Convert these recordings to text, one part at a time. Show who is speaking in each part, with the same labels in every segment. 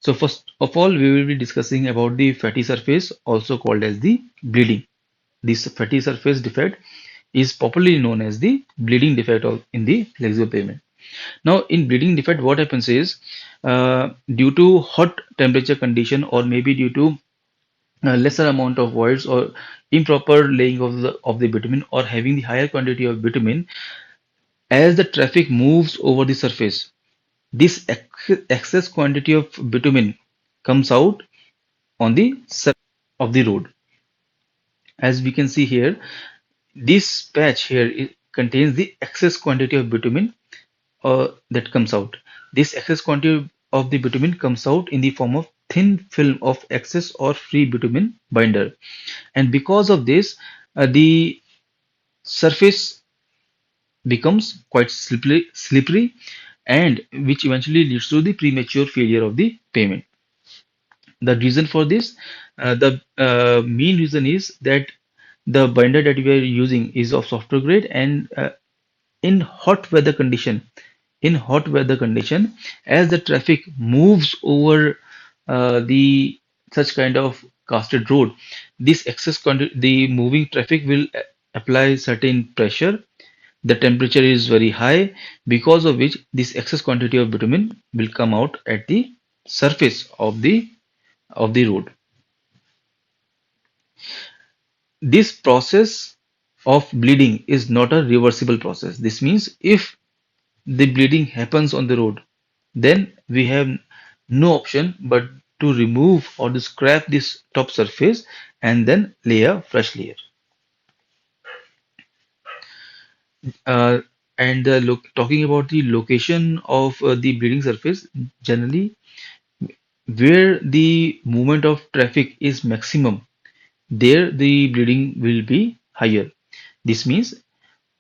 Speaker 1: So first of all, we will be discussing about the fatty surface, also called as the bleeding. This fatty surface defect is popularly known as the bleeding defect in the flexible pavement. Now, in bleeding defect, what happens is due to hot temperature condition, or maybe due to lesser amount of voids, or improper laying of the bitumen, or having the higher quantity of bitumen, as the traffic moves over the surface, this excess quantity of bitumen comes out on the surface of the road. As we can see here, this patch here contains the excess quantity of bitumen that comes out. This excess quantity of the bitumen comes out in the form of thin film of excess or free bitumen binder, and because of this, the surface becomes quite slippery, and which eventually leads to the premature failure of the pavement. The reason for this, the main reason is that the binder that we are using is of software grade, and in hot weather condition, as the traffic moves over the such kind of casted road, this the moving traffic will apply certain pressure. The temperature is very high, because of which this excess quantity of bitumen will come out at the surface of the road. This process of bleeding is not a reversible process. This means if the bleeding happens on the road, then we have no option but to remove or to scrap this top surface and then lay a fresh layer. Uh, and talking about the location of the bleeding surface, generally where the movement of traffic is maximum, there the bleeding will be higher. This means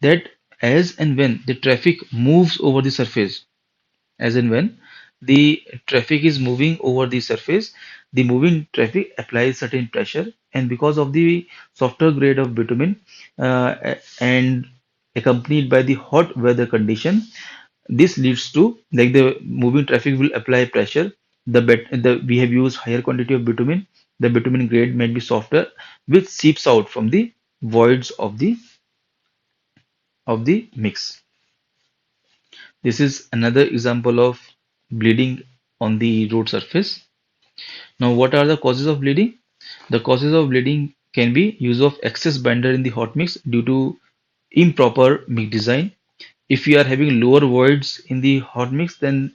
Speaker 1: that as and when the traffic moves over the surface, as and when the traffic is moving over the surface, the moving traffic applies certain pressure, and because of the softer grade of bitumen and accompanied by the hot weather condition, this leads to, like, the moving traffic will apply pressure. We have used higher quantity of bitumen. The bitumen grade might be softer, which seeps out from the voids of the mix. This is another example of bleeding on the road surface. Now, what are the causes of bleeding? The causes of bleeding can be use of excess binder in the hot mix due to improper mix design. If you are having lower voids in the hot mix, then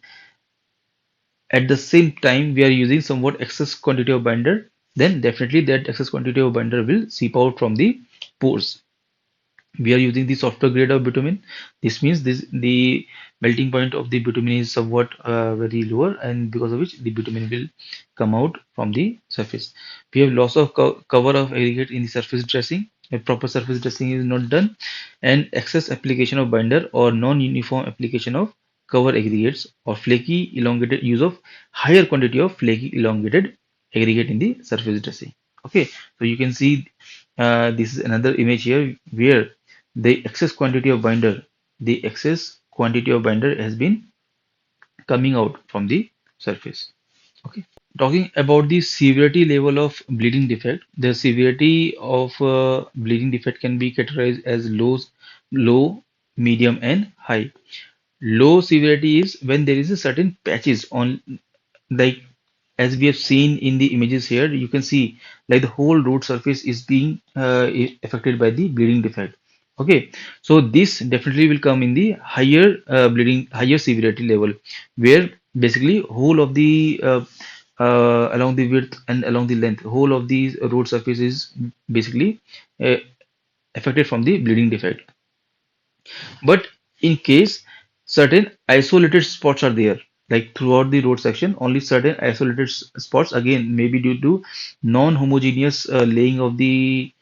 Speaker 1: at the same time we are using somewhat excess quantity of binder, then definitely that excess quantity of binder will seep out from the pores. We are using the softer grade of bitumen. This means the melting point of the bitumen is somewhat very lower, and because of which the bitumen will come out from the surface. We have loss of cover of aggregate in the surface dressing. A proper surface dressing is not done, and excess application of binder or non-uniform application of cover aggregates, or flaky elongated use of higher quantity of flaky elongated aggregate in the surface dressing. Okay, so you can see this is another image here where the excess quantity of binder has been coming out from the surface. Okay, talking about the severity level of bleeding defect, the severity of bleeding defect can be categorized as low, medium, and high. Low severity is when there is a certain patches on, like, as we have seen in the images here, you can see like the whole road surface is being affected by the bleeding defect. Okay, so this definitely will come in the higher severity level, where basically whole of the along the width and along the length, whole of the road surface is basically uh, affected from the bleeding defect. But in case certain isolated spots are there, like throughout the road section, only certain isolated spots, again maybe due to non-homogeneous laying of the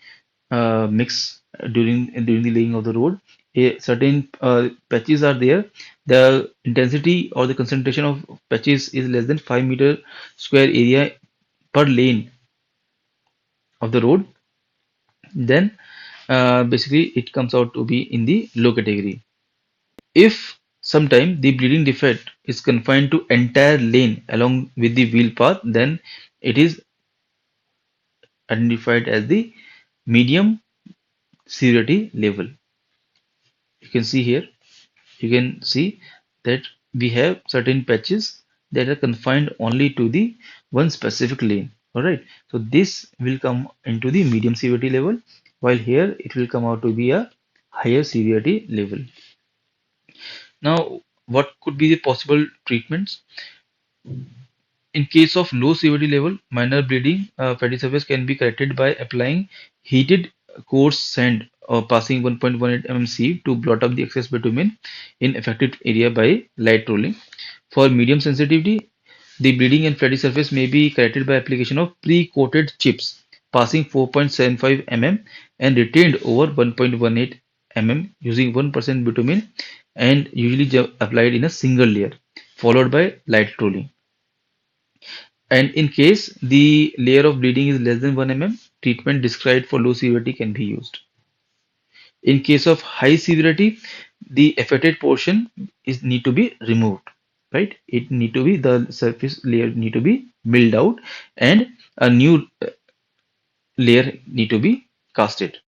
Speaker 1: mix during the laying of the road, certain patches are there. The intensity or the concentration of patches is less than 5 meter square area per lane of the road, then basically it comes out to be in the low category. If Sometimes the bleeding defect is confined to entire lane along with the wheel path, then it is identified as the medium severity level. You can see here, you can see that we have certain patches that are confined only to the one specific lane. All right, so this will come into the medium severity level, while here it will come out to be a higher severity level. Now, what could be the possible treatments? In case of low severity level, minor bleeding, fatty surface can be corrected by applying heated coarse sand or passing 1.18 mm sieve to blot up the excess bitumen in affected area by light rolling. For medium sensitivity, the bleeding and fatty surface may be corrected by application of pre-coated chips passing 4.75 mm and retained over 1.18 mm using 1% bitumen and usually applied in a single layer, followed by light rolling. And in case the layer of bleeding is less than 1 mm, treatment described for low severity can be used. In case of high severity, the affected portion is need to be removed, right? It need to be the surface layer need to be milled out and a new layer need to be casted.